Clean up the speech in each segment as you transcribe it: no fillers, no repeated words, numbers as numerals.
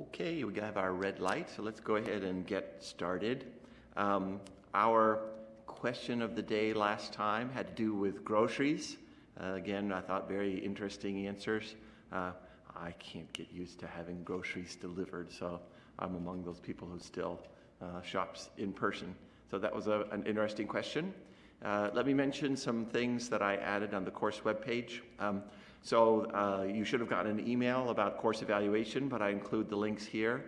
Okay, we have our red light, so let's go ahead and get started. Our question of the day last time had to do with groceries. Again, I thought very interesting answers. I can't get used to having groceries delivered, so I'm among those people who still shops in person. So that was an interesting question. Let me mention some things that I added on the course webpage. So you should have gotten an email about course evaluation, but I include the links here.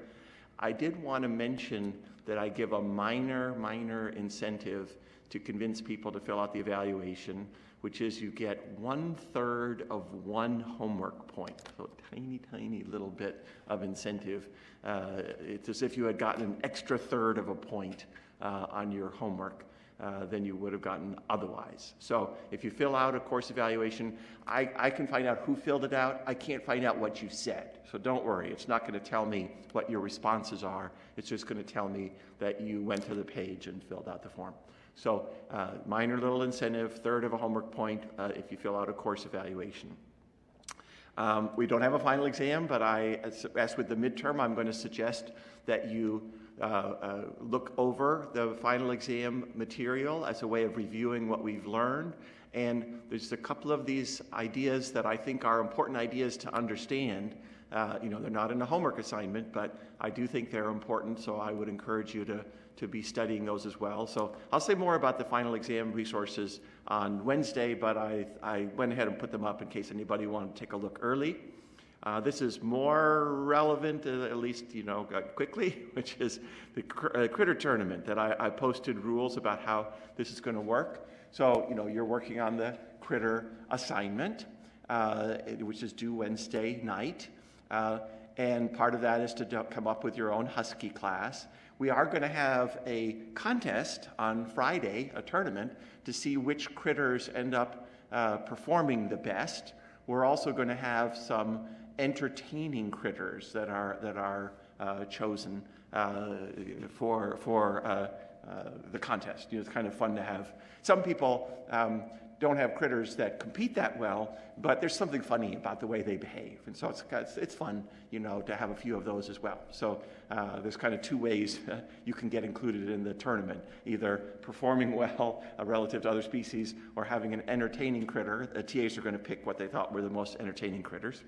I did want to mention that I give a minor incentive to convince people to fill out the evaluation, which is you get 1/3 of one homework point. So a tiny little bit of incentive. It's as if you had gotten an extra third of a point on your homework than you would have gotten otherwise. So if you fill out a course evaluation, I can find out who filled it out. I can't find out what you said. So don't worry. It's not going to tell me what your responses are. It's just going to tell me that you went to the page and filled out the form. So minor little incentive, third of a homework point if you fill out a course evaluation. We don't have a final exam, but as with the midterm, I'm going to suggest that you look over the final exam material as a way of reviewing what we've learned. And there's a couple of these ideas that I think are important ideas to understand. They're not in a homework assignment, but I do think they're important, so I would encourage you to be studying those as well. So I'll say more about the final exam resources on Wednesday, but I went ahead and put them up in case anybody wanted to take a look early. This is more relevant, at least quickly, which is the critter tournament that I posted rules about how this is going to work. So you're working on the critter assignment, which is due Wednesday night, and part of that is to come up with your own Husky class. We are going to have a contest on Friday, a tournament, to see which critters end up performing the best. We're also going to have some entertaining critters that are chosen for the contest. It's kind of fun to have. Some people don't have critters that compete that well, but there's something funny about the way they behave, and so it's fun, to have a few of those as well. So there's kind of two ways you can get included in the tournament: either performing well relative to other species, or having an entertaining critter. The TAs are going to pick what they thought were the most entertaining critters.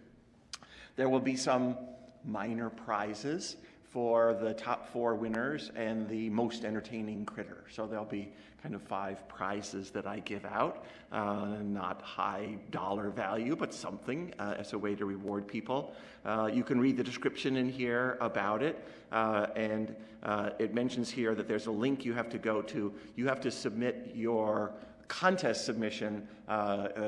There will be some minor prizes for the top 4 winners and the most entertaining critter. So there'll be kind of 5 prizes that I give out, not high dollar value, but something as a way to reward people. You can read the description in here about it, and it mentions here that there's a link you have to go to. You have to submit your contest submission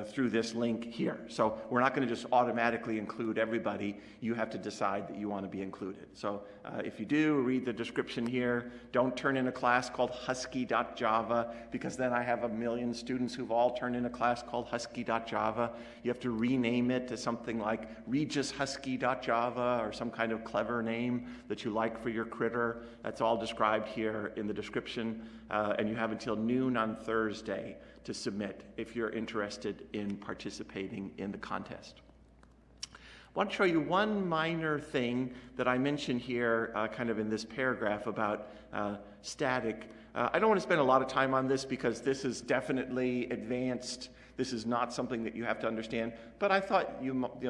through this link here. So we're not going to just automatically include everybody. You have to decide that you want to be included. So if you do, read the description here. Don't turn in a class called husky.java, because then I have a million students who've all turned in a class called husky.java. You have to rename it to something like regushusky.java or some kind of clever name that you like for your critter. That's all described here in the description. And you have until noon on Thursday to submit if you're interested in participating in the contest. I want to show you one minor thing that I mentioned here kind of in this paragraph about static. I don't want to spend a lot of time on this because this is definitely advanced. This is not something that you have to understand, but I thought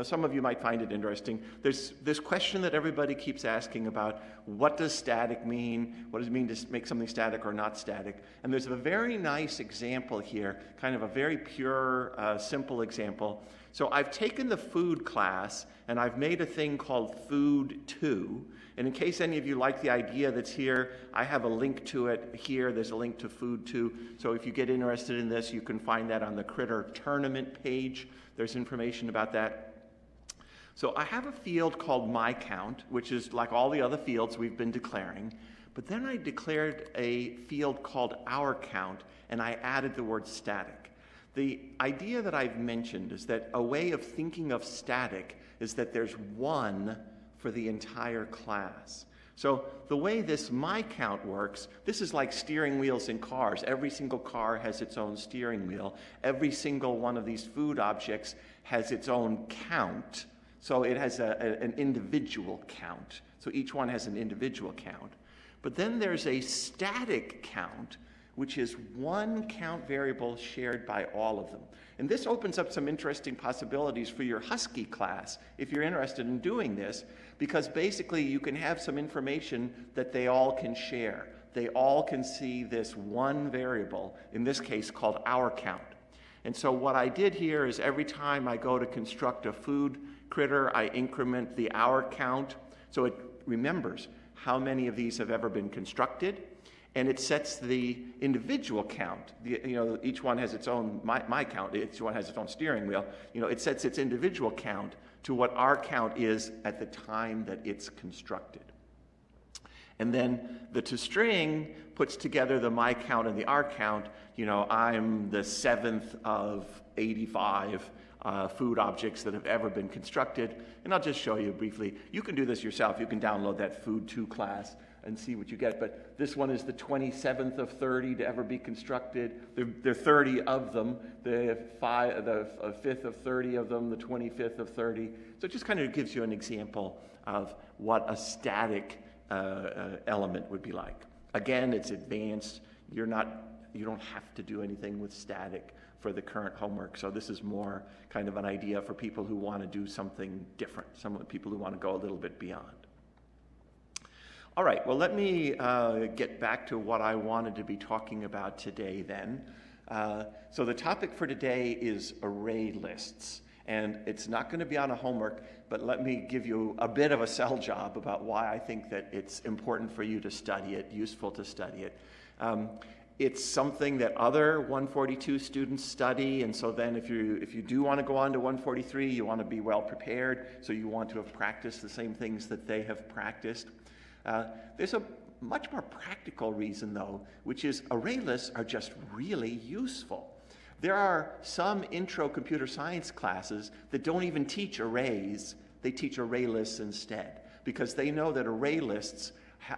some of you might find it interesting. There's this question that everybody keeps asking about: what does static mean? What does it mean to make something static or not static? And there's a very nice example here, kind of a very pure, simple example. So I've taken the food class and I've made a thing called food 2. And in case any of you like the idea that's here, I have a link to it here. There's a link to food 2. So if you get interested in this, you can find that on the critter tournament page. There's information about that. So I have a field called my count, which is like all the other fields we've been declaring. But then I declared a field called our count, and I added the word static. The idea that I've mentioned is that a way of thinking of static is that there's 1 for the entire class. So the way this my count works, this is like steering wheels in cars. Every single car has its own steering wheel. Every single one of these food objects has its own count. So it has an individual count. So each one has an individual count. But then there's a static count, which is one count variable shared by all of them. And this opens up some interesting possibilities for your Husky class if you're interested in doing this, because basically you can have some information that they all can share. They all can see this one variable, in this case called hour count. And so what I did here is every time I go to construct a food critter, I increment the hour count, so it remembers how many of these have ever been constructed, and it sets the individual count. Each one has its own, my count, each one has its own steering wheel. It sets its individual count to what our count is at the time that it's constructed. And then the toString puts together the my count and the our count. I'm the 7th of 85 food objects that have ever been constructed. And I'll just show you briefly. You can do this yourself. You can download that Food2 class and see what you get. But this one is the 27th of 30 to ever be constructed. There are 30 of them, the 5th of 30 of them, the 25th of 30. So it just kind of gives you an example of what a static element would be like. Again, it's advanced. You don't have to do anything with static for the current homework. So this is more kind of an idea for people who want to do something different, some of the people who want to go a little bit beyond. All right, well, let me get back to what I wanted to be talking about today then. So the topic for today is array lists. And it's not going to be on a homework, but let me give you a bit of a sell job about why I think that it's important for you to study it, useful to study it. It's something that other 142 students study, and so then if you do want to go on to 143, you want to be well prepared, so you want to have practiced the same things that they have practiced. There's a much more practical reason, though, which is array lists are just really useful. There are some intro computer science classes that don't even teach arrays. They teach array lists instead, because they know that array lists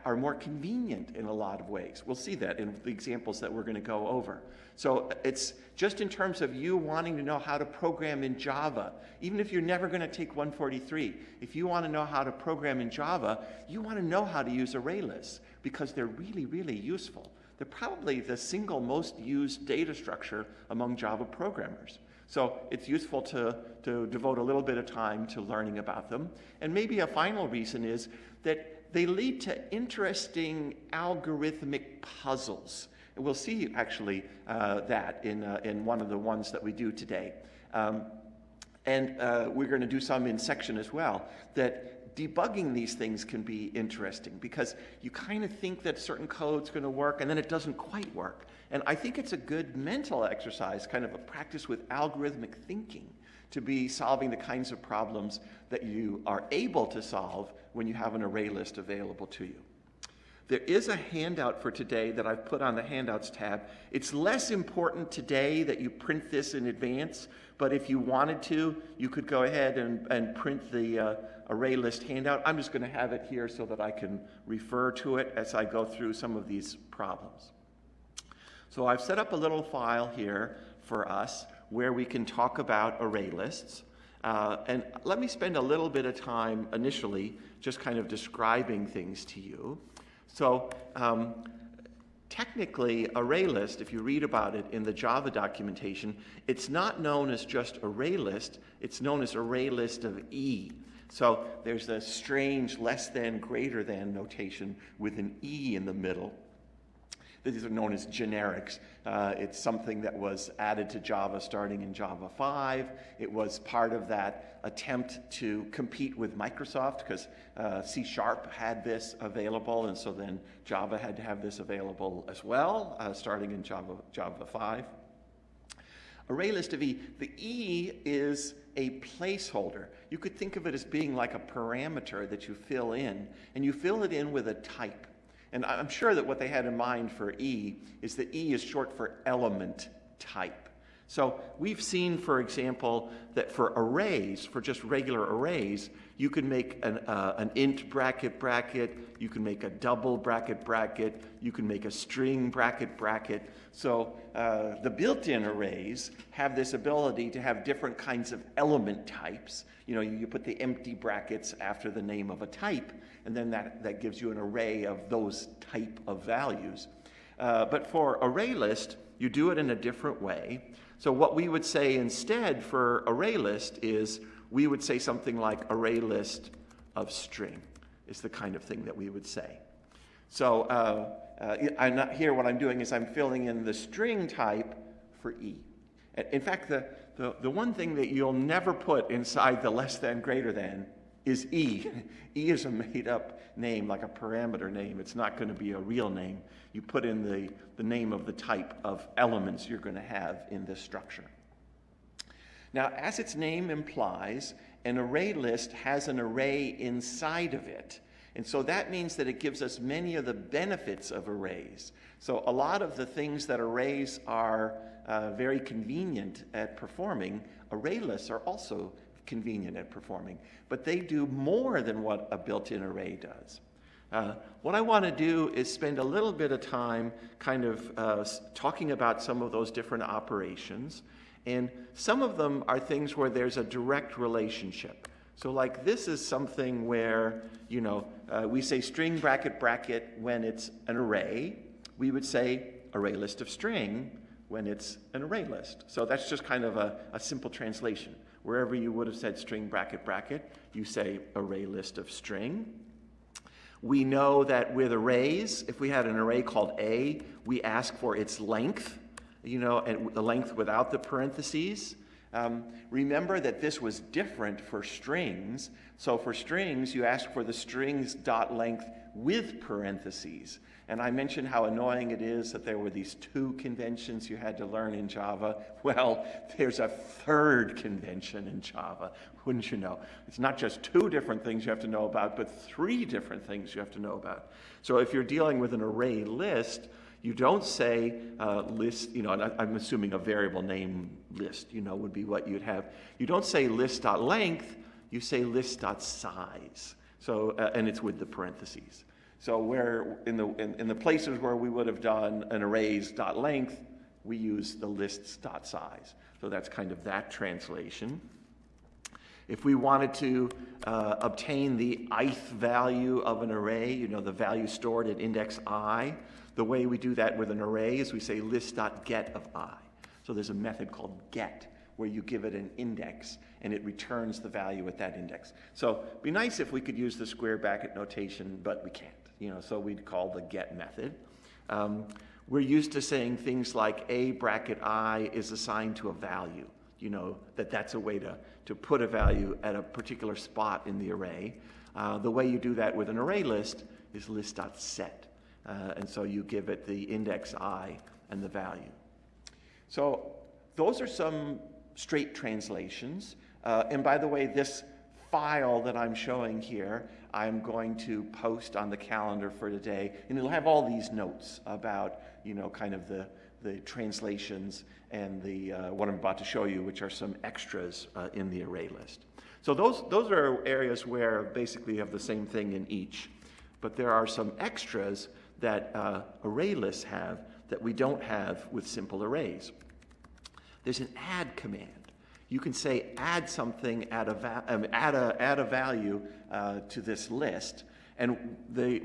are more convenient in a lot of ways. We'll see that in the examples that we're going to go over. So it's just in terms of you wanting to know how to program in Java. Even if you're never going to take 143, if you want to know how to program in Java, you want to know how to use array lists, because they're really, really useful. They're probably the single most used data structure among Java programmers. So it's useful to devote a little bit of time to learning about them. And maybe a final reason is that they lead to interesting algorithmic puzzles. And we'll see actually that in one of the ones that we do today. And we're going to do some in section as well, that debugging these things can be interesting, because you kind of think that certain code's going to work and then it doesn't quite work. And I think it's a good mental exercise, kind of a practice with algorithmic thinking, to be solving the kinds of problems that you are able to solve when you have an array list available to you. There is a handout for today that I've put on the Handouts tab. It's less important today that you print this in advance, but if you wanted to, you could go ahead and print the array list handout. I'm just going to have it here so that I can refer to it as I go through some of these problems. So I've set up a little file here for us where we can talk about array lists. And let me spend a little bit of time initially just kind of describing things to you. So technically, array list, if you read about it in the Java documentation, it's not known as just array list, it's known as array list of E. So there's a strange less than, greater than notation with an E in the middle. These are known as generics. It's something that was added to Java starting in Java 5. It was part of that attempt to compete with Microsoft, because C# had this available, and so then Java had to have this available as well, starting in Java 5. Array list of E. The E is a placeholder. You could think of it as being like a parameter that you fill in, and you fill it in with a type. And I'm sure that what they had in mind for E is that E is short for element type. So we've seen, for example, that for arrays, for just regular arrays, you can make an int bracket bracket, you can make a double bracket bracket, you can make a string bracket bracket. So the built-in arrays have this ability to have different kinds of element types. You know, you put the empty brackets after the name of a type, and then that gives you an array of those type of values. But for Arraylist, you do it in a different way. So what we would say instead for Arraylist is we would say something like Arraylist of string is the kind of thing that we would say. So I'm not here. What I'm doing is I'm filling in the string type for E. In fact, the one thing that you'll never put inside the less than greater than is E. E is a made-up name, like a parameter name. It's not going to be a real name. You put in the name of the type of elements you're going to have in this structure. Now, as its name implies, an array list has an array inside of it. And so that means that it gives us many of the benefits of arrays. So a lot of the things that arrays are very convenient at performing, array lists are also convenient at performing. But they do more than what a built-in array does. What I want to do is spend a little bit of time kind of talking about some of those different operations. And some of them are things where there's a direct relationship. So like this is something where, you know, we say string bracket bracket when it's an array. We would say array list of string when it's an array list. So that's just kind of a simple translation. Wherever you would have said string bracket bracket, you say array list of string. We know that with arrays, if we had an array called A, we ask for its length, you know, and the length without the parentheses. Remember that this was different for strings. So for strings, you ask for the strings dot length with parentheses. And I mentioned how annoying it is that there were these two conventions you had to learn in Java. Well, there's a third convention in Java, wouldn't you know? It's not just two different things you have to know about, but three different things you have to know about. So if you're dealing with an array list, you don't say list, you know, and I'm assuming a variable name list, you know, would be what you'd have. You don't say list.length, you say list.size. So, and it's with the parentheses. So where in the places where we would have done an arrays.length, we use the lists.size. So that's kind of that translation. If we wanted to obtain the ith value of an array, you know, the value stored at index I, the way we do that with an array is we say list.get of I. So there's a method called get where you give it an index and it returns the value at that index. So it'd be nice if we could use the square bracket notation, but we can't. You know, so we'd call the get method. We're used to saying things like a bracket I is assigned to a value. You know, that's a way to put a value at a particular spot in the array. The way you do that with an array list is list.set. And so you give it the index I and the value. So those are some straight translations. And by the way, this file that I'm showing here, I'm going to post on the calendar for today, and it'll have all these notes about, you know, kind of the translations and the what I'm about to show you, which are some extras in the array list. So those are areas where basically you have the same thing in each, but there are some extras that array lists have that we don't have with simple arrays. There's an add command. You can say add something, add a value to this list, and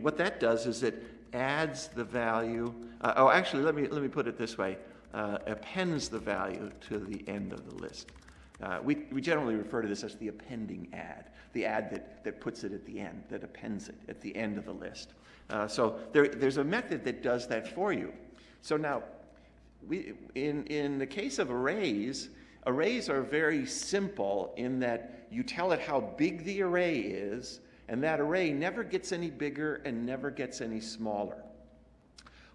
what that does is it adds the value. Actually, let me put it this way: appends the value to the end of the list. We generally refer to this as the appending add, the add that puts it at the end, that appends it at the end of the list. So there's a method that does that for you. So now, in the case of arrays are very simple in that you tell it how big the array is, and that array never gets any bigger and never gets any smaller.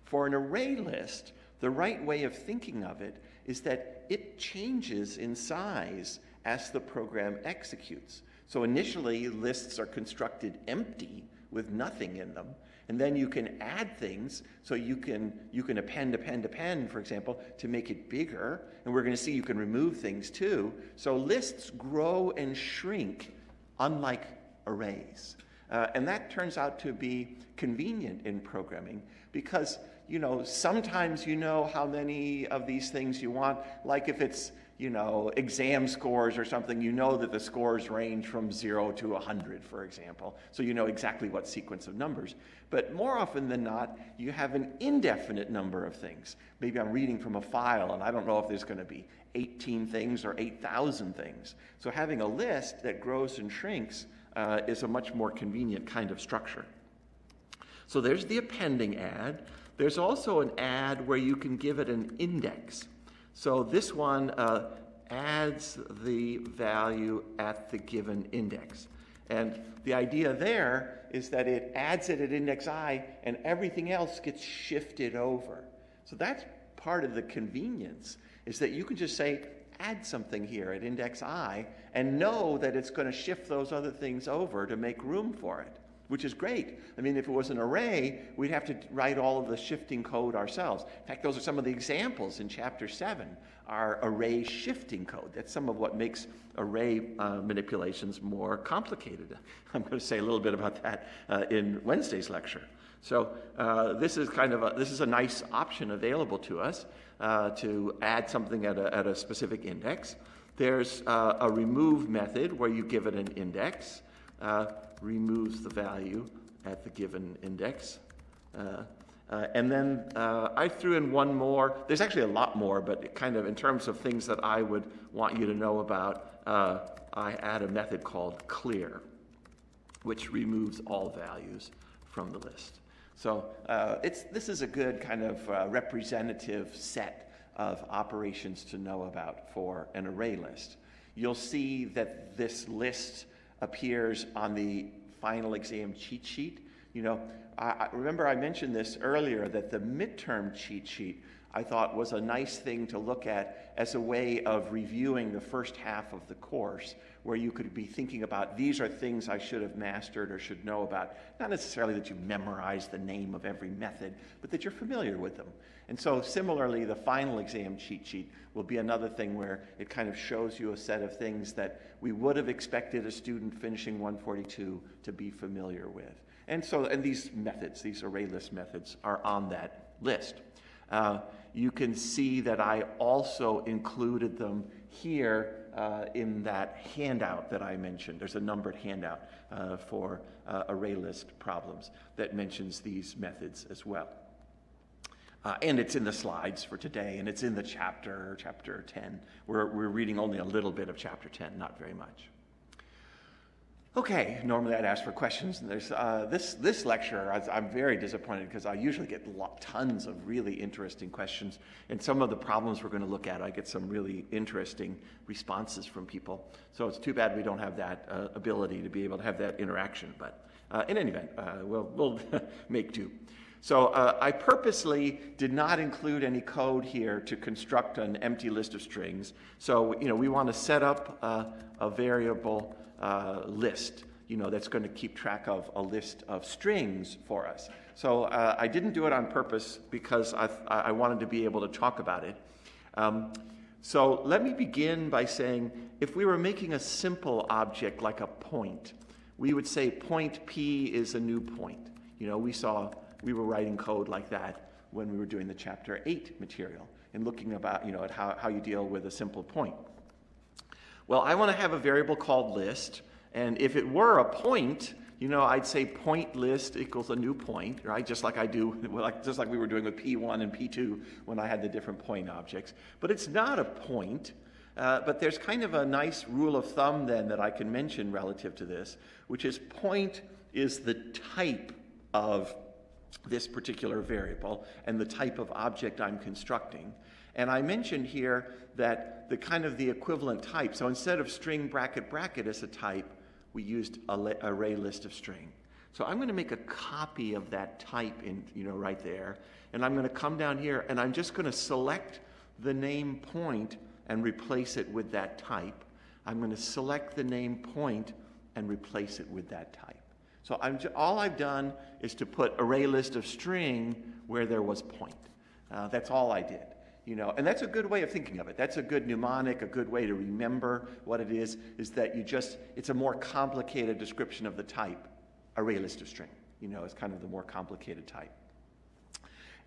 For an array list, the right way of thinking of it is that it changes in size as the program executes. So initially, lists are constructed empty with nothing in them, And then you can add things, so you can append, for example, to make it bigger. And we're going to see you can remove things too. So lists grow and shrink, unlike arrays. And that turns out to be convenient in programming because, sometimes you know how many of these things you want. Like if it's, exam scores or something, you know that the scores range from 0 to 100, for example. So you know exactly what sequence of numbers. But more often than not, you have an indefinite number of things. Maybe I'm reading from a file, and I don't know if there's going to be 18 things or 8,000 things. So having a list that grows and shrinks is a much more convenient kind of structure. So there's the appending add. There's also an add where you can give it an index. So this one adds the value at the given index. And the idea there is that it adds it at index I, and everything else gets shifted over. So that's part of the convenience, is that you can just say, add something here at index I, and know that it's going to shift those other things over to make room for it, which is great. I mean, if it was an array, we'd have to write all of the shifting code ourselves. In fact, those are some of the examples in Chapter 7, our array shifting code. That's some of what makes array manipulations more complicated. I'm going to say a little bit about that in Wednesday's lecture. So this is a nice option available to us to add something at a specific index. There's a remove method where you give it an index, removes the value at the given index. And then I threw in one more. There's actually a lot more, but kind of in terms of things that I would want you to know about, I add a method called clear, which removes all values from the list. So this is a good kind of representative set of operations to know about for an array list. You'll see that this list appears on the final exam cheat sheet. I remember I mentioned this earlier, that the midterm cheat sheet I thought was a nice thing to look at as a way of reviewing the first half of the course, where you could be thinking about, these are things I should have mastered or should know about. Not necessarily that you memorize the name of every method, but that you're familiar with them. And so similarly, the final exam cheat sheet will be another thing where it kind of shows you a set of things that we would have expected a student finishing 142 to be familiar with. And these methods, these Arraylist methods, are on that list. You can see that I also included them here in that handout that I mentioned. There's a numbered handout for Arraylist problems that mentions these methods as well. And it's in the slides for today, and it's in the chapter 10. We're reading only a little bit of chapter 10, not very much. Okay, normally I'd ask for questions, and there's this lecture, I'm very disappointed because I usually get tons of really interesting questions, and some of the problems we're going to look at, I get some really interesting responses from people. So it's too bad we don't have that ability to be able to have that interaction, but in any event, we'll make do. So I purposely did not include any code here to construct an empty list of strings. So we want to set up a variable list, that's going to keep track of a list of strings for us. So I didn't do it on purpose because I wanted to be able to talk about it. So let me begin by saying, if we were making a simple object like a point, we would say point P is a new point. We were writing code like that when we were doing the Chapter 8 material and looking about, at how you deal with a simple point. Well, I want to have a variable called list, and if it were a point, I'd say point list equals a new point, right? Just like we were doing with P1 and P2 when I had the different point objects. But it's not a point, but there's kind of a nice rule of thumb then that I can mention relative to this, which is point is the type of this particular variable and the type of object I'm constructing. And I mentioned here that the equivalent type, so instead of string bracket bracket as a type, we used array list of string. So I'm going to make a copy of that type right there, and I'm going to come down here and I'm just going to select the name point and replace it with that type. I'm going to select the name point and replace it with that type. So all I've done is to put array list of string where there was point. That's all I did. And that's a good way of thinking of it. That's a good mnemonic, a good way to remember what it is that it's a more complicated description of the type, array list of string. It's kind of the more complicated type.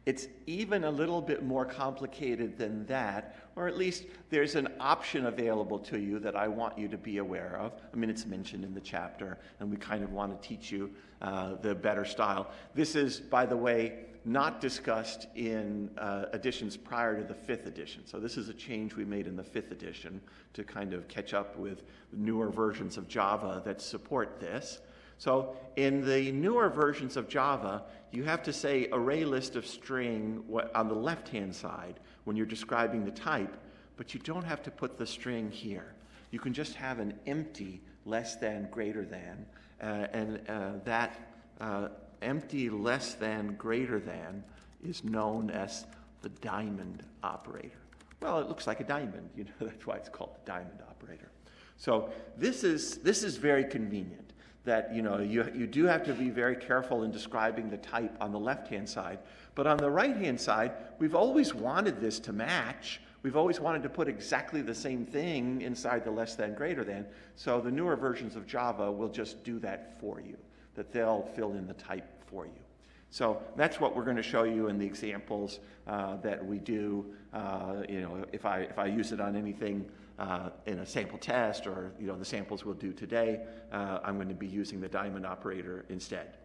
It's even a little bit more complicated than that, or at least there's an option available to you that I want you to be aware of. I mean, it's mentioned in the chapter, and we kind of want to teach you the better style. This is, by the way, not discussed in editions prior to the 5th edition. So this is a change we made in the 5th edition to kind of catch up with newer versions of Java that support this. So in the newer versions of Java, you have to say array list of string on the left-hand side when you're describing the type, but you don't have to put the string here. You can just have an empty less than greater than, and that empty less than greater than is known as the diamond operator. Well, it looks like a diamond, that's why it's called the diamond operator. So this is very convenient. That you do have to be very careful in describing the type on the left-hand side, but on the right-hand side, we've always wanted this to match. We've always wanted to put exactly the same thing inside the less than greater than, so the newer versions of Java will just do that for you, that they'll fill in the type for you. So that's what we're going to show you in the examples that we do. If I use it on anything in a sample test, or the samples we'll do today, I'm going to be using the diamond operator instead.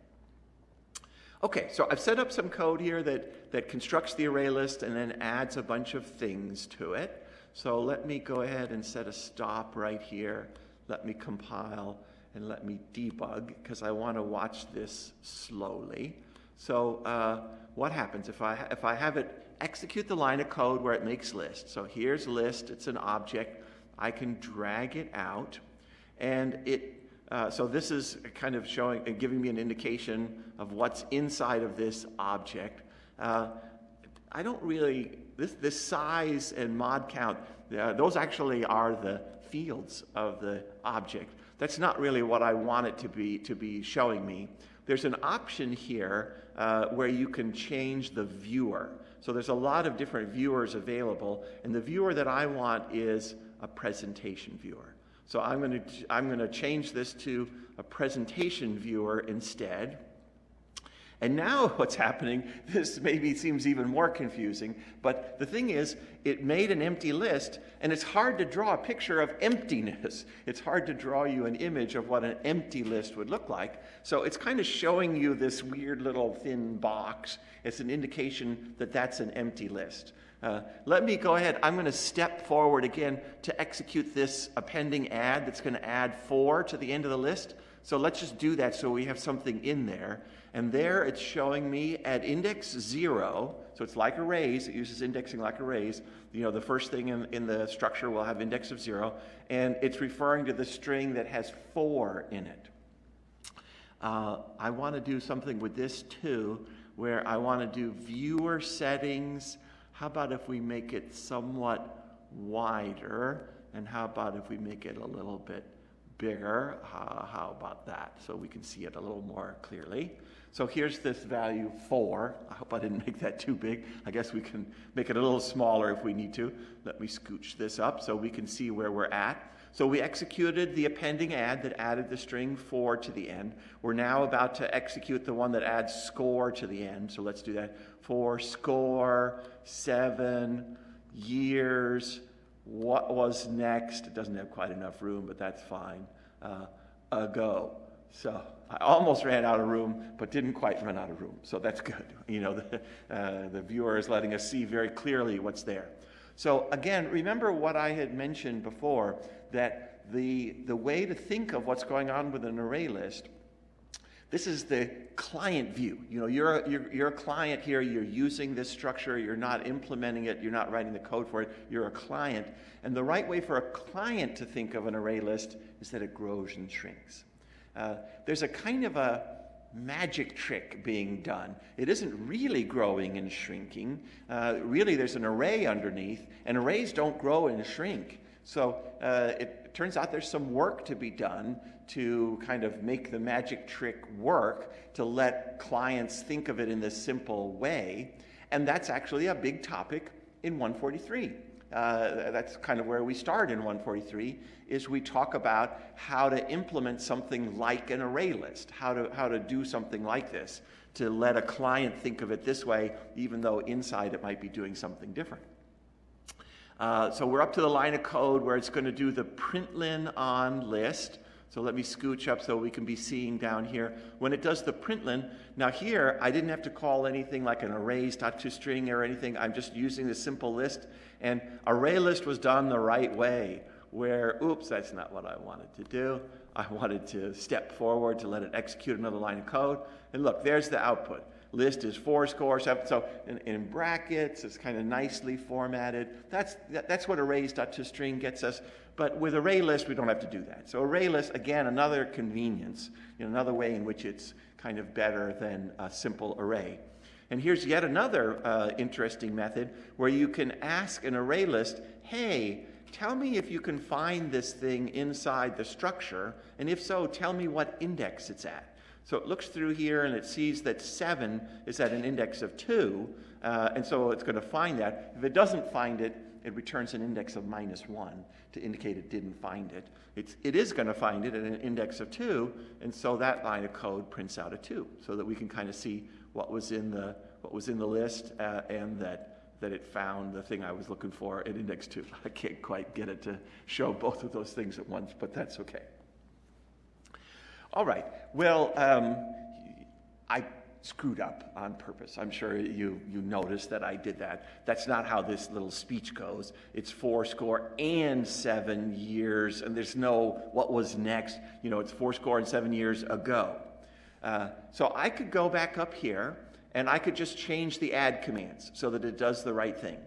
Okay, so I've set up some code here that constructs the array list and then adds a bunch of things to it. So let me go ahead and set a stop right here. Let me compile and let me debug, because I want to watch this slowly. So what happens if I have it execute the line of code where it makes list? So here's list, it's an object. I can drag it out, and so this is kind of showing and giving me an indication of what's inside of this object. I don't really, this size and mod count, those actually are the fields of the object. That's not really what I want it to be showing me. There's an option here where you can change the viewer. So there's a lot of different viewers available, and the viewer that I want is a presentation viewer. So I'm going to change this to a presentation viewer instead. And now what's happening, this maybe seems even more confusing, but the thing is, it made an empty list, and it's hard to draw a picture of emptiness. It's hard to draw you an image of what an empty list would look like. So it's kind of showing you this weird little thin box. It's an indication that that's an empty list. Let me go ahead. I'm going to step forward again to execute this appending add that's going to add 4 to the end of the list. So let's just do that so we have something in there. And there it's showing me at index 0, so it's like arrays, it uses indexing like arrays. The first thing in the structure will have index of 0, and it's referring to the string that has 4 in it. I want to do something with this too, where I want to do viewer settings. How about if we make it somewhat wider, and how about if we make it a little bit bigger? How about that? So we can see it a little more clearly. So here's this value 4. I hope I didn't make that too big. I guess we can make it a little smaller if we need to. Let me scooch this up so we can see where we're at. So we executed the appending add that added the string 4 to the end. We're now about to execute the one that adds score to the end. So let's do that. For score, 7, years, what was next? It doesn't have quite enough room, but that's fine. Ago. So I almost ran out of room, but didn't quite run out of room. So that's good. The viewer is letting us see very clearly what's there. So again, remember what I had mentioned before, that the way to think of what's going on with an array list, this is the client view. You're a client here, you're using this structure, you're not implementing it, you're not writing the code for it, you're a client. And the right way for a client to think of an array list is that it grows and shrinks. There's a kind of a magic trick being done. It isn't really growing and shrinking. Really, there's an array underneath, and arrays don't grow and shrink. So it turns out there's some work to be done to kind of make the magic trick work, to let clients think of it in this simple way. And that's actually a big topic in 143. That's kind of where we start in 143, is we talk about how to implement something like an array list, how to do something like this, to let a client think of it this way, even though inside it might be doing something different. So we're up to the line of code where it's going to do the println on list. So let me scooch up so we can be seeing down here. When it does the println, now here I didn't have to call anything like an arrays.toString or anything. I'm just using the simple list. And Arraylist was done the right way, where, oops, that's not what I wanted to do. I wanted to step forward to let it execute another line of code. And look, there's the output. List is 4 score 7. So in brackets, it's kind of nicely formatted. That's what arrays.toString gets us. But with Arraylist, we don't have to do that. So Arraylist, again, another convenience, another way in which it's kind of better than a simple array. And here's yet another interesting method where you can ask an Arraylist, hey, tell me if you can find this thing inside the structure, and if so, tell me what index it's at. So it looks through here and it sees that 7 is at an index of 2, and so it's going to find that. If it doesn't find it, it returns an index of -1 to indicate it didn't find it. It is going to find it at an index of 2, and so that line of code prints out a 2, so that we can kind of see what was in the list and that it found the thing I was looking for at index 2. I can't quite get it to show both of those things at once, but that's okay. All right. Well, I screwed up on purpose. I'm sure you noticed that I did that. That's not how this little speech goes. It's 4 score and 7 years, and there's no what was next. It's 4 score and 7 years ago. So I could go back up here, and I could just change the add commands so that it does the right thing.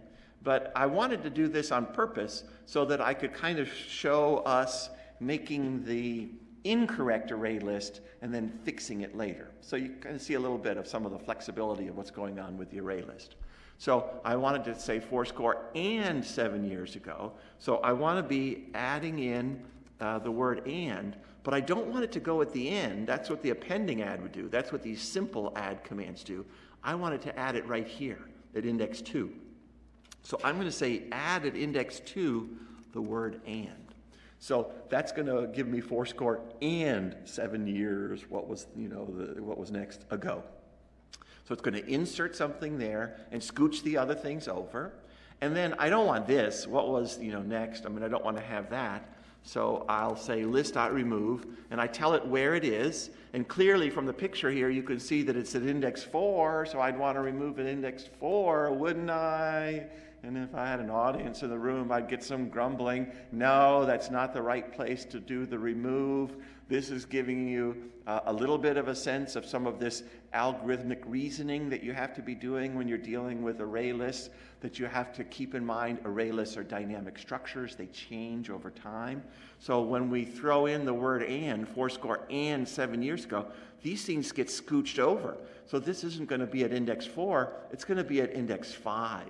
But I wanted to do this on purpose so that I could kind of show us making the incorrect array list and then fixing it later. So you kind of see a little bit of some of the flexibility of what's going on with the array list. So I wanted to say 4 score and 7 years ago. So I want to be adding in the word and, but I don't want it to go at the end. That's what the appending add would do. That's what these simple add commands do. I wanted to add it right here at index 2. So I'm going to say add at index 2 the word and. So that's going to give me 4 score and 7 years, what was next ago. So it's going to insert something there and scooch the other things over. And then I don't want this, what was next. I don't want to have that. So I'll say list.remove, and I tell it where it is. And clearly from the picture here, you can see that it's at index 4, so I'd want to remove at index 4, wouldn't I? And if I had an audience in the room, I'd get some grumbling. No, that's not the right place to do the remove. This is giving you a little bit of a sense of some of this algorithmic reasoning that you have to be doing when you're dealing with array lists, that you have to keep in mind array lists are dynamic structures. They change over time. So when we throw in the word and, 4 score and 7 years ago, these things get scooched over. So this isn't going to be at index 4. It's going to be at index 5.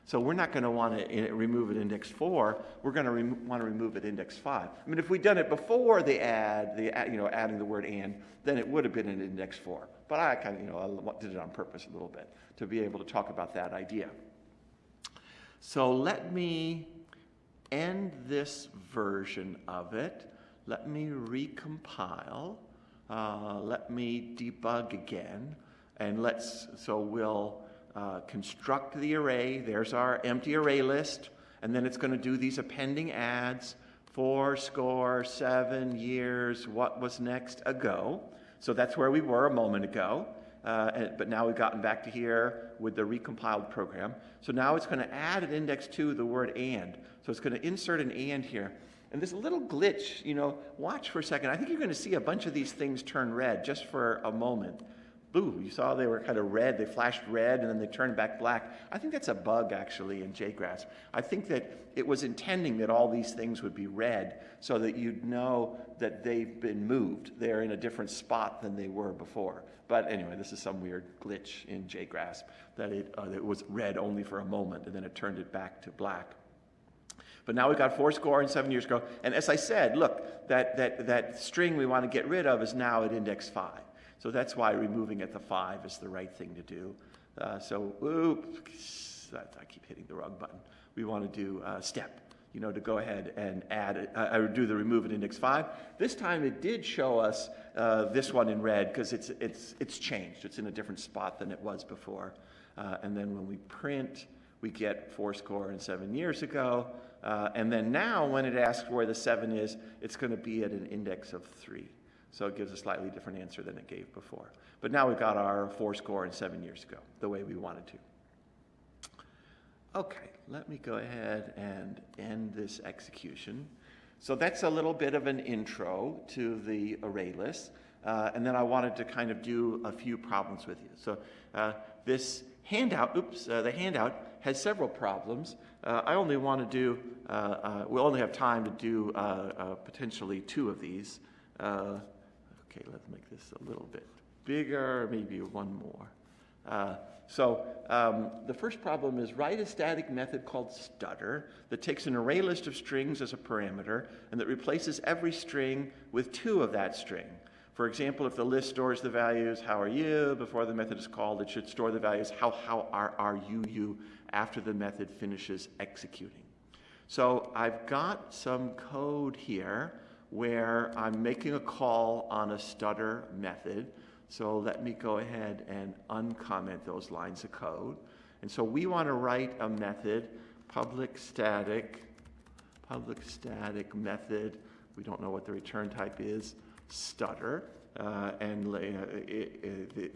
So we're not going to want to remove at index 4. We're going to want to remove at index 5. If we'd done it before the adding the word and, then it would have been at index 4. But I kind of, I did it on purpose a little bit to be able to talk about that idea. So let me end this version of it. Let me recompile. Let me debug again, and we'll construct the array. There's our empty array list, and then it's going to do these appending adds, 4 score 7 years, what was next ago. So that's where we were a moment ago, but now we've gotten back to here with the recompiled program. So now it's going to add at index 2 the word and. So it's going to insert an and here. And this little glitch, watch for a second. I think you're going to see a bunch of these things turn red just for a moment. Boo, you saw they were kind of red, they flashed red, and then they turned back black. I think that's a bug, actually, in JGrass. I think that it was intending that all these things would be red so that you'd know that they've been moved. They're in a different spot than they were before. But anyway, this is some weird glitch in JGrass, that it was red only for a moment, and then it turned it back to black. But now we've got 4 and 7 years ago. And as I said, look, that string we want to get rid of is now at index 5. So that's why removing at the 5 is the right thing to do. Oops, I keep hitting the wrong button. We want to do step, to go ahead and add, do the remove at index 5. This time it did show us this one in red because it's changed. It's in a different spot than it was before. And then when we print, we get 4 and 7 years ago. And then now when it asks where the 7 is, it's going to be at an index of 3. So it gives a slightly different answer than it gave before. But now we've got our 4 and 7 years ago, the way we wanted to. Okay, let me go ahead and end this execution. So that's a little bit of an intro to the array list. And then I wanted to kind of do a few problems with you. So this handout, the handout has several problems. I only want to do, we'll only have time to do potentially 2 of these. Okay, let's make this a little bit bigger, maybe one more. The first problem is write a static method called Stutter that takes an array list of strings as a parameter and that replaces every string with 2 of that string. For example, if the list stores the values, how are you, before the method is called, it should store the values, how are you, after the method finishes executing. So I've got some code here where I'm making a call on a stutter method. So let me go ahead and uncomment those lines of code. And so we want to write a method, public static method. We don't know what the return type is, stutter.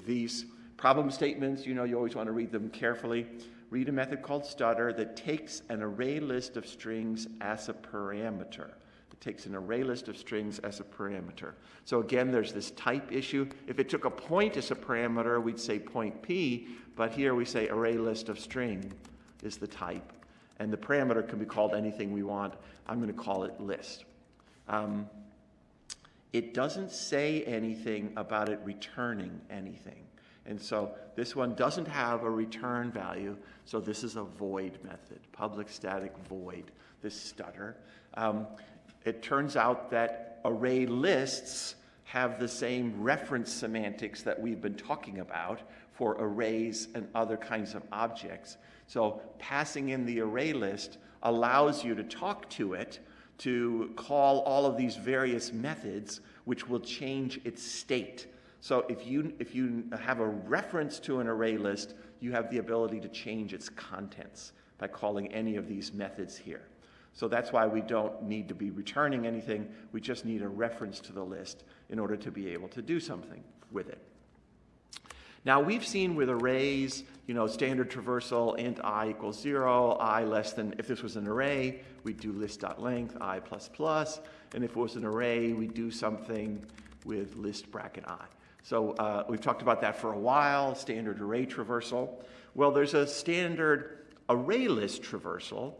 These problem statements, you always want to read them carefully. Read a method called stutter that takes an array list of strings as a parameter. It takes an array list of strings as a parameter. So again, there's this type issue. If it took a point as a parameter, we'd say point P, but here we say array list of string is the type. And the parameter can be called anything we want. I'm going to call it list. It doesn't say anything about it returning anything. And so this one doesn't have a return value, so this is a void method, public static void, this stutter. It turns out that array lists have the same reference semantics that we've been talking about for arrays and other kinds of objects. So passing in the array list allows you to talk to it to call all of these various methods which will change its state. So if you have a reference to an array list, you have the ability to change its contents by calling any of these methods here. So that's why we don't need to be returning anything. We just need a reference to the list in order to be able to do something with it. Now we've seen with arrays, standard traversal, int I equals 0, I less than, if this was an array, we'd do list.length, I plus plus, and if it was an array, we'd do something with list bracket I. So we've talked about that for a while, standard array traversal. Well, there's a standard Arraylist traversal,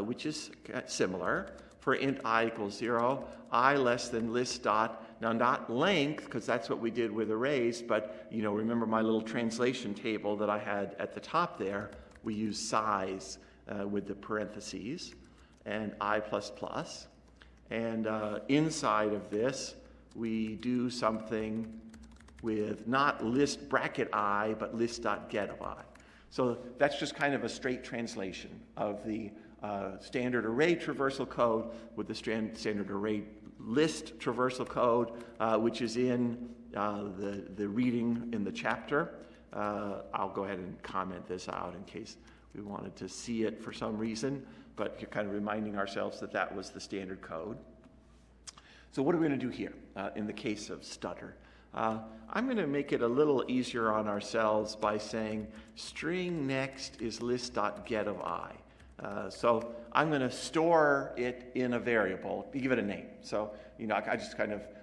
which is similar for int I equals 0, I less than list dot, now not length, because that's what we did with arrays, but remember my little translation table that I had at the top there, we use size with the parentheses, and I plus plus, and inside of this, we do something with not list bracket I, but list.get of I. So that's just kind of a straight translation of the standard array traversal code with the standard array list traversal code, which is in the reading in the chapter. I'll go ahead and comment this out in case we wanted to see it for some reason, but you're kind of reminding ourselves that that was the standard code. So what are we going to do here in the case of stutter? I'm going to make it a little easier on ourselves by saying string next is list.get of I. So I'm going to store it in a variable, give it a name. So, I just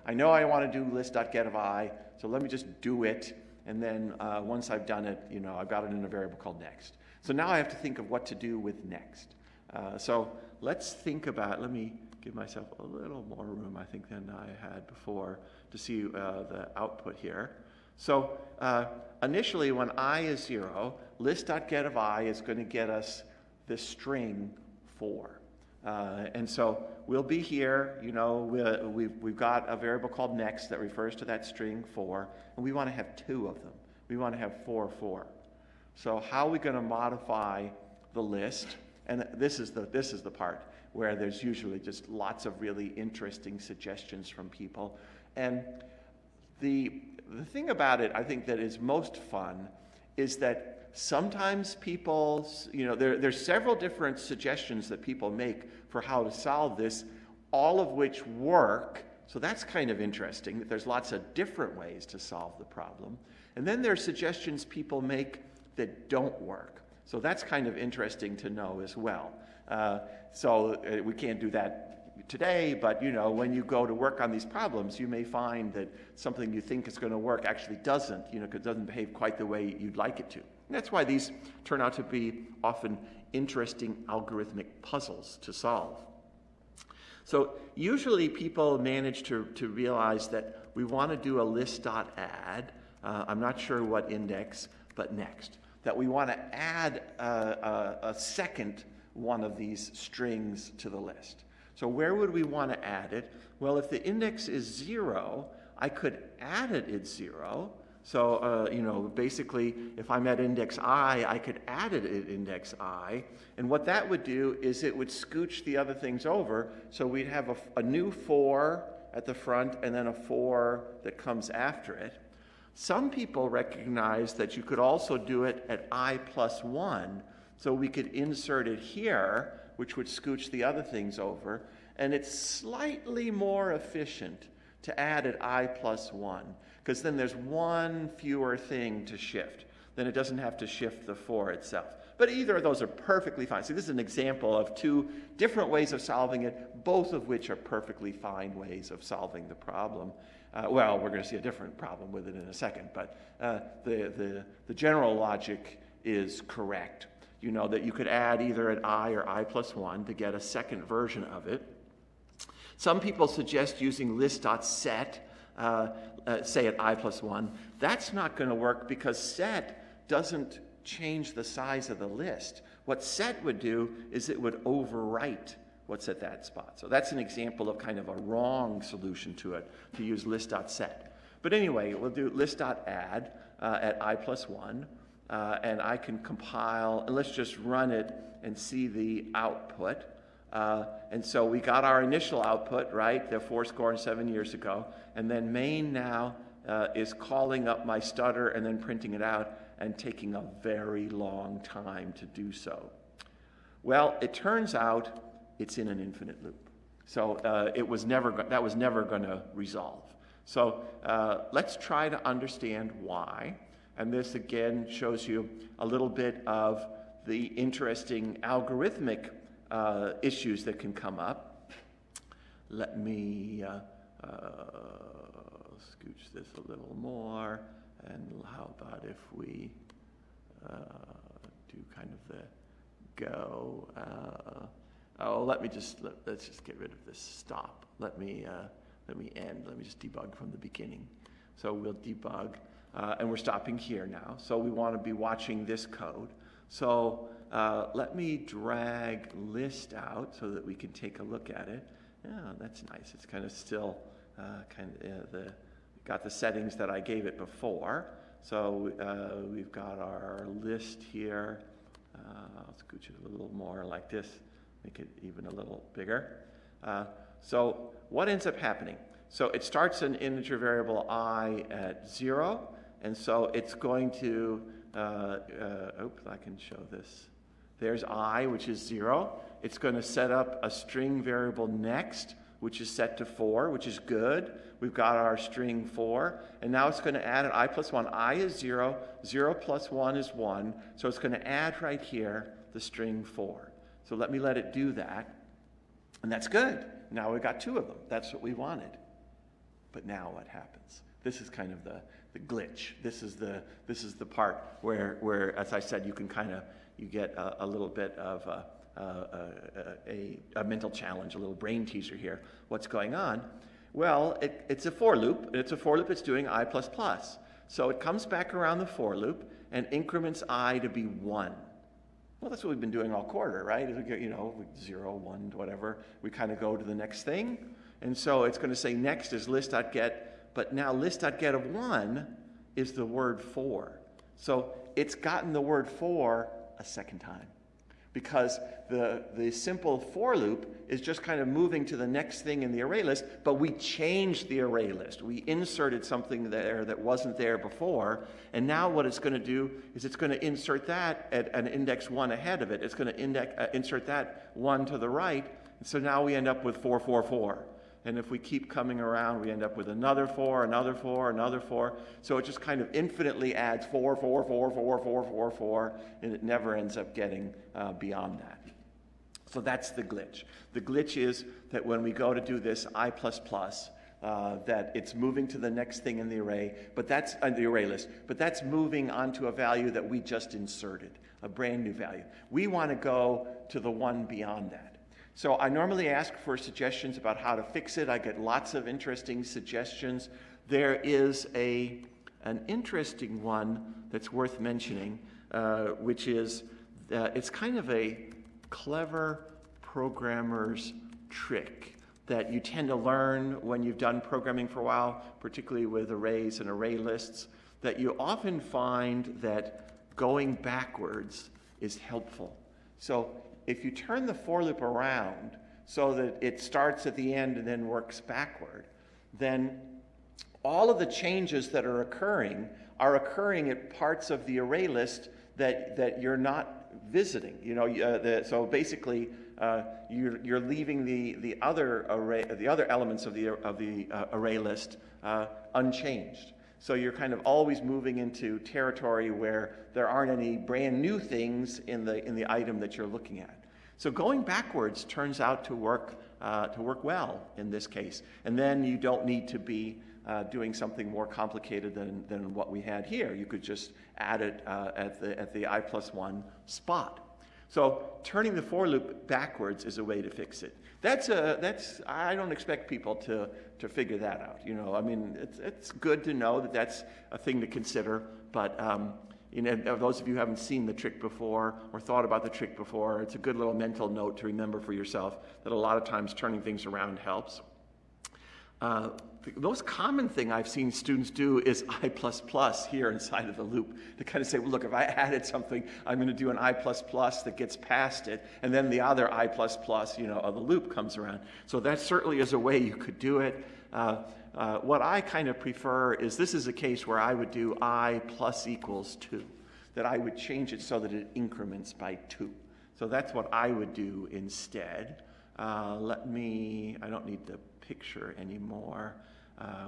I know I want to do list.get of I, so let me just do it. And then once I've done it, I've got it in a variable called next. So now I have to think of what to do with next. So let's think about, let me give myself a little more room, I think, than I had before to see the output here. So initially, when I is 0, list.get of I is going to get us this string 4. And so we'll be here, you know, we've got a variable called next that refers to that string 4, and we want to have 2 of them. We want to have 4, 4. So how are we going to modify the list? And this is the part where there's usually just lots of really interesting suggestions from people. And the thing about it, I think, that is most fun is that sometimes people, you know, there's several different suggestions that people make for how to solve this, all of which work. So that's kind of interesting, that there's lots of different ways to solve the problem. And then there's suggestions people make that don't work. So that's kind of interesting to know as well. We can't do that today, but you know, when you go to work on these problems, you may find that something you think is going to work actually doesn't, you know, 'cause it doesn't behave quite the way you'd like it to. And that's why these turn out to be often interesting algorithmic puzzles to solve. So usually people manage to realize that we want to do a list.add. I'm not sure what index, but next. That we want to add a second one of these strings to the list. So where would we want to add it? Well, if the index is 0, I could add it at 0. So, you know, basically, if I'm at index I, I could add it at index I. And what that would do is it would scooch the other things over. So we'd have a new 4 at the front and then a 4 that comes after it. Some people recognize that you could also do it at I plus 1. So we could insert it here, which would scooch the other things over. And it's slightly more efficient to add at I plus 1, because then there's one fewer thing to shift. Then it doesn't have to shift the 4 itself. But either of those are perfectly fine. So this is an example of 2 different ways of solving it, both of which are perfectly fine ways of solving the problem. Well, we're going to see a different problem with it in a second, but the general logic is correct. You know that you could add either at I or I plus 1 to get a second version of it. Some people suggest using list.set, say at I plus 1. That's not going to work because set doesn't change the size of the list. What set would do is it would overwrite what's at that spot. So that's an example of kind of a wrong solution to it, to use list.set. But anyway, we'll do list.add at I plus 1. And I can compile, and let's just run it and see the output. And so we got our initial output, right, the 7 years ago. And then main now is calling up my stutter and then printing it out and taking a very long time to do so. Well, it turns out it's in an infinite loop. So that was never going to resolve. So let's try to understand why. And this again shows you a little bit of the interesting algorithmic issues that can come up. Let me scooch this a little more. And how about if we do kind of the go? Let's just get rid of this stop. Let me end. Let me just debug from the beginning. So we'll debug. And we're stopping here now. So we want to be watching this code. So let me drag list out so that we can take a look at it. Yeah, that's nice. It's kind of still got the settings that I gave it before. So we've got our list here. I'll scooch it a little more like this, make it even a little bigger. So what ends up happening? So it starts an integer variable I at 0. And so it's going to, I can show this. There's I, which is 0. It's going to set up a string variable next, which is set to 4, which is good. We've got our string 4. And now it's going to add an I plus 1. I is 0. 0 plus 1 is 1. So it's going to add right here the string 4. So let it do that. And that's good. Now we've got 2 of them. That's what we wanted. But now what happens? This is kind of the glitch. This is the part where, as I said, you get a little bit of a mental challenge, a little brain teaser here. What's going on? Well, it's a for loop. It's a for loop that's doing I++. So it comes back around the for loop and increments I to be 1. Well, that's what we've been doing all quarter, right? You know, 0, 1, whatever. We kind of go to the next thing. And so it's going to say next is list.get, but now list.get of 1 is the word for. So it's gotten the word for a second time, because the simple for loop is just kind of moving to the next thing in the array list, but we changed the array list. We inserted something there that wasn't there before, and now what it's going to do is it's going to insert that at an index 1 ahead of it. It's going to insert that 1 to the right, and so now we end up with 4, 4, 4. And if we keep coming around, we end up with another 4, another 4, another 4. So it just kind of infinitely adds 4, 4, 4, 4, 4, 4, 4, and it never ends up getting beyond that. So that's the glitch. The glitch is that when we go to do this I++, that it's moving to the next thing in the array, but that's the array list, but that's moving onto a value that we just inserted, a brand new value. We want to go to the one beyond that. So I normally ask for suggestions about how to fix it. I get lots of interesting suggestions. There is an interesting one that's worth mentioning, which is it's kind of a clever programmer's trick that you tend to learn when you've done programming for a while, particularly with arrays and array lists, that you often find that going backwards is helpful. So if you turn the for loop around so that it starts at the end and then works backward, then all of the changes that are occurring at parts of the array list that you're not visiting. You know, so basically you're leaving the other elements of the array list unchanged. So you're kind of always moving into territory where there aren't any brand new things in the item that you're looking at. So going backwards turns out to work well in this case. And then you don't need to be doing something more complicated than what we had here. You could just add it at the I+1 spot. So turning the for loop backwards is a way to fix it. I don't expect people to figure that out. You know, I mean, it's good to know that that's a thing to consider, but you know, those of you who haven't seen the trick before or thought about the trick before, it's a good little mental note to remember for yourself that a lot of times turning things around helps. The most common thing I've seen students do is I++ here inside of the loop. To kind of say, well, look, if I added something, I'm going to do an I++ that gets past it, and then the other I++, you know, of the loop comes around. So that certainly is a way you could do it. What I kind of prefer is this is a case where I would do I plus equals 2, that I would change it so that it increments by 2. So that's what I would do instead. I don't need the picture anymore.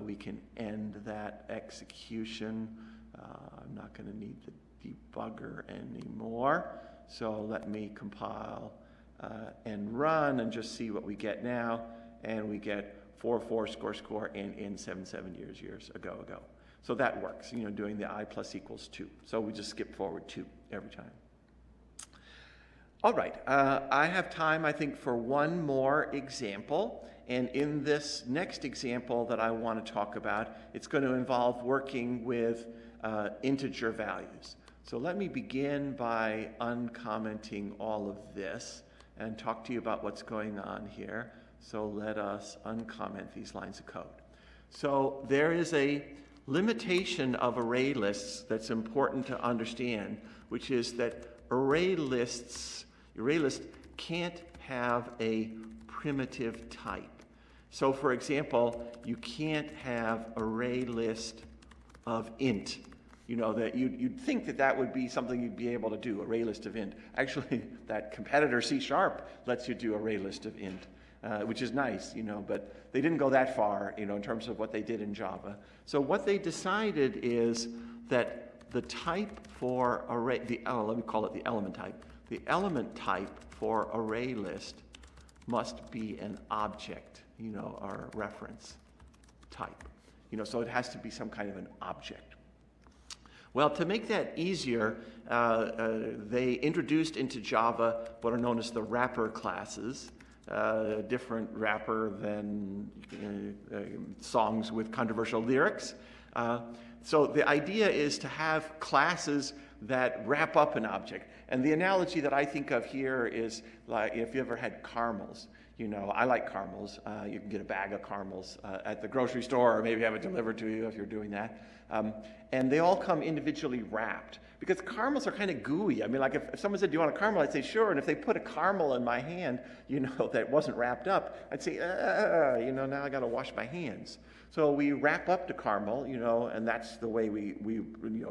We can end that execution. I'm not going to need the debugger anymore. So let me compile and run and just see what we get now. And we get 4, score, and in 7, years ago. So that works, you know, doing the I plus equals 2. So we just skip forward 2 every time. All right, I have time, I think, for one more example. And in this next example that I want to talk about, it's going to involve working with integer values. So let me begin by uncommenting all of this and talk to you about what's going on here. So let us uncomment these lines of code. So there is a limitation of array lists that's important to understand, which is that array list can't have a primitive type. So for example, you can't have array list of int. You know, that you'd think that would be something you'd be able to do, array list of int. Actually, that competitor C# lets you do array list of int. Which is nice, you know, but they didn't go that far, you know, in terms of what they did in Java. So what they decided is that the type for array, let me call it the element type. The element type for array list must be an object, you know, or reference type. You know, so it has to be some kind of an object. Well, to make that easier, they introduced into Java what are known as the wrapper classes. A different wrapper than songs with controversial lyrics. So the idea is to have classes that wrap up an object. And the analogy that I think of here is like if you ever had caramels. You know, I like caramels. You can get a bag of caramels at the grocery store, or maybe have it delivered to you if you're doing that. And they all come individually wrapped, because caramels are kind of gooey. I mean, like if someone said, do you want a caramel? I'd say, sure. And if they put a caramel in my hand, you know, that wasn't wrapped up, I'd say, you know, now I got to wash my hands. So we wrap up the caramel, you know, and that's the way we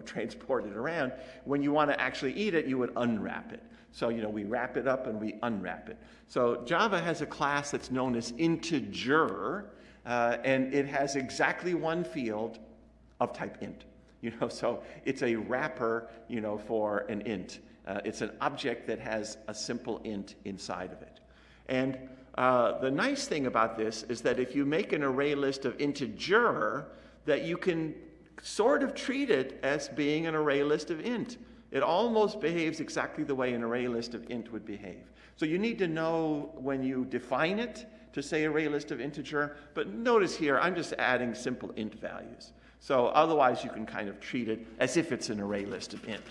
transport it around. When you want to actually eat it, you would unwrap it. So, you know, we wrap it up and we unwrap it. So Java has a class that's known as integer, and it has exactly one field of type int. You know, so it's a wrapper, you know, for an int. It's an object that has a simple int inside of it. And the nice thing about this is that if you make an array list of integer, that you can sort of treat it as being an array list of int. It almost behaves exactly the way an array list of int would behave. So you need to know when you define it to say array list of integer, but notice here I'm just adding simple int values. So otherwise you can kind of treat it as if it's an array list of int.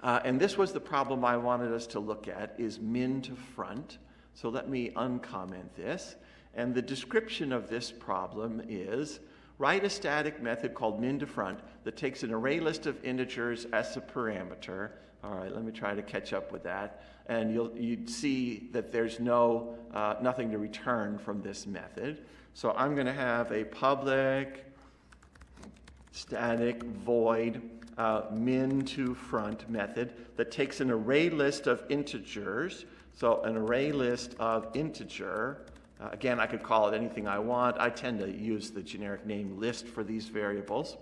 And this was the problem I wanted us to look at, is min to front. So let me uncomment this. And the description of this problem is, write a static method called min to front that takes an array list of integers as a parameter. All right, let me try to catch up with that. And you'd see that there's nothing to return from this method. So I'm going to have a public static void min to front method that takes an array list of integers. So an array list of integer. Again, I could call it anything I want. I tend to use the generic name list for these variables.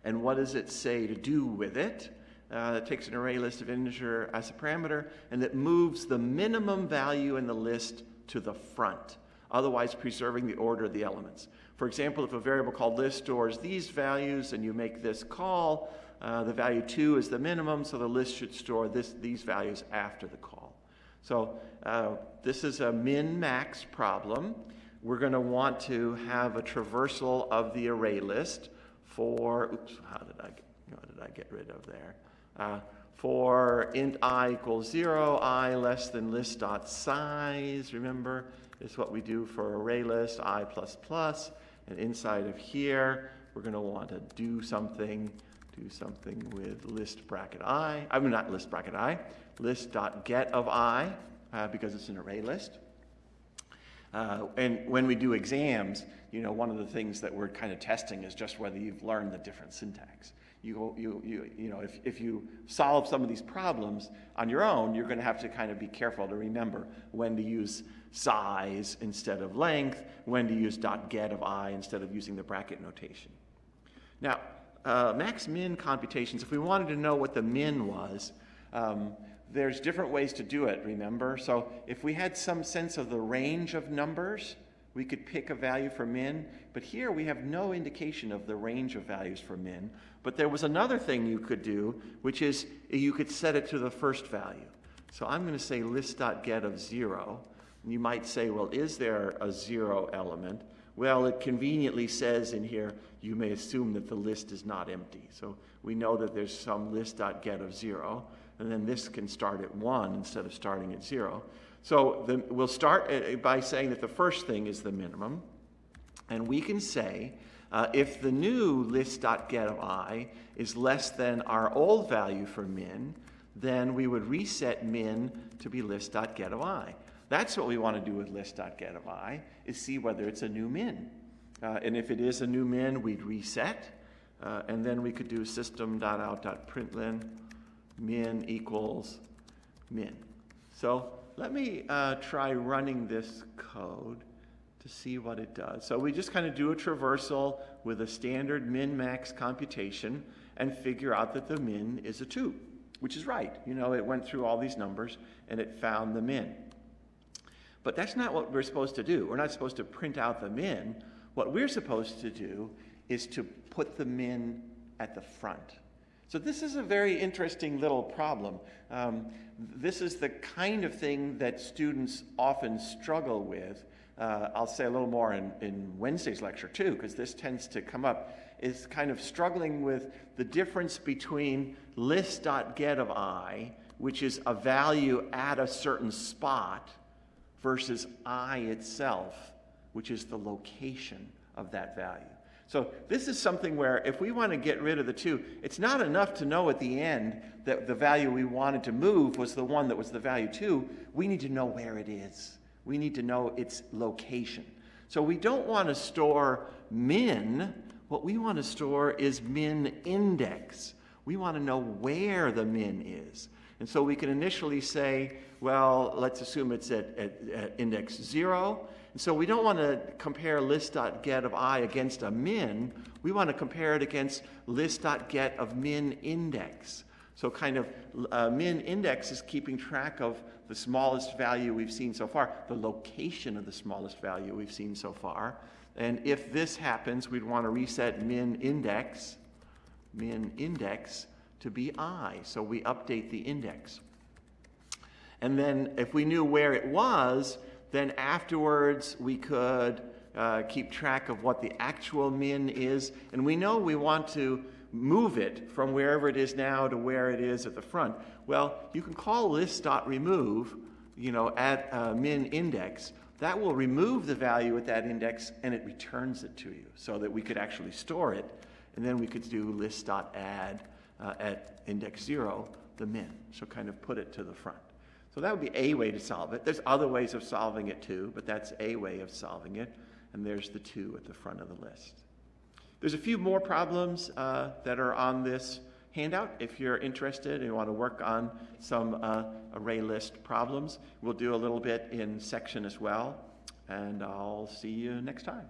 And what does it say to do with it? It takes an array list of integer as a parameter, and it moves the minimum value in the list to the front, otherwise preserving the order of the elements. For example, if a variable called list stores these values and you make this call, the value 2 is the minimum, so the list should store these values after the call. So this is a min-max problem. We're going to want to have a traversal of the array list for, what did I get rid of there? For int I equals 0, I less than list.size, remember, is what we do for array list, I++. And inside of here, we're going to want to do something with list bracket I. I mean, not list bracket I, list.get of I, because it's an array list. And when we do exams, you know, one of the things that we're kind of testing is just whether you've learned the different syntax. You know, if you solve some of these problems on your own, you're going to have to kind of be careful to remember when to use size instead of length, when to use .get of I instead of using the bracket notation. Now, max min computations, if we wanted to know what the min was, there's different ways to do it, remember? So if we had some sense of the range of numbers, we could pick a value for min, but here we have no indication of the range of values for min. But there was another thing you could do, which is you could set it to the first value. So I'm going to say list.get of 0. And you might say, well, is there a 0 element? Well, it conveniently says in here, you may assume that the list is not empty. So we know that there's some list.get of 0, and then this can start at 1 instead of starting at 0. So we'll start by saying that the first thing is the minimum, and we can say if the new list.get of I is less than our old value for min, then we would reset min to be list.get of I. That's what we want to do with list.get of I, is see whether it's a new min. And if it is a new min, we'd reset, and then we could do system.out.println min equals min. So let me try running this code to see what it does. So we just kind of do a traversal with a standard min-max computation and figure out that the min is a 2, which is right. You know, it went through all these numbers and it found the min. But that's not what we're supposed to do. We're not supposed to print out the min. What we're supposed to do is to put the min at the front. So this is a very interesting little problem. This is the kind of thing that students often struggle with I'll say a little more in Wednesday's lecture too, because this tends to come up, is kind of struggling with the difference between list.get of I, which is a value at a certain spot, versus I itself, which is the location of that value. So this is something where if we want to get rid of the two, it's not enough to know at the end that the value we wanted to move was the one that was the value 2. We need to know where it is. We need to know its location. So we don't want to store min. What we want to store is min index. We want to know where the min is. And so we can initially say, well, let's assume it's at index 0. And so we don't want to compare list.get of I against a min. We want to compare it against list.get of min index. So kind of min index is keeping track of the smallest value we've seen so far, the location of the smallest value we've seen so far. And if this happens, we'd want to reset min index to be I. So we update the index. And then if we knew where it was, then afterwards we could keep track of what the actual min is. And we know we want to move it from wherever it is now to where it is at the front. Well, you can call list.remove, at min index. That will remove the value at that index and it returns it to you so that we could actually store it. And then we could do list.add at index 0, the min. So kind of put it to the front. So that would be a way to solve it. There's other ways of solving it too, but that's a way of solving it. And there's the 2 at the front of the list. There's a few more problems that are on this handout. If you're interested and you want to work on some array list problems, we'll do a little bit in section as well. And I'll see you next time.